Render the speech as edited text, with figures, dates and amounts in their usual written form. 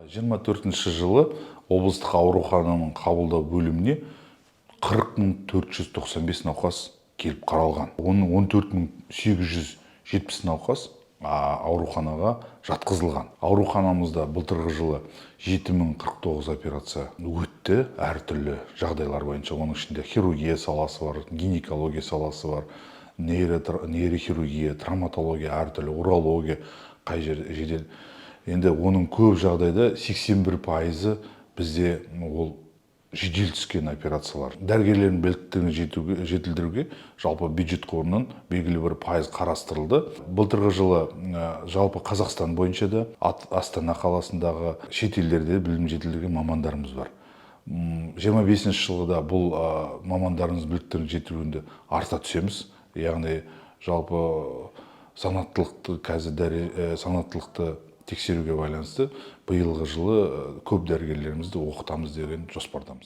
24 жылы облыстық аурухананың қабылдау бөліміне 40.495 науқас келіп қаралған. Оның 14.870 науқас ауруханаға жатқызылған. Ауруханамызда былтырғы жылы 7049 операция өтті, әртүрлі жағдайлар бойынша. Оның ішінде хирургия саласы бар, гинекология саласы бар, нейрохирургия, травматология, әртүрлі урология, қай жер жедел. Енді оның көп жағдайда 81% бізде ол жедел түскен операциялар. Дәрігерлердің біліктілігін жетілдіруге жалпы бюджет қорынан белгілі бір пайыз қарастырылды. Былтырғы жылы жалпы Қазақстан бойынша да Астана қаласындағы шетелдерде білім жетілдірген мамандарымыз бар. 25 жылы да бұл мамандарымыз біліктілігін жетілдіруінде арта түсеміз. Яғни жалпы санаттылықты тексеруге байланысты биылғы жылы көп дәрігерлерімізді оқытамыз деген жоспардамыз.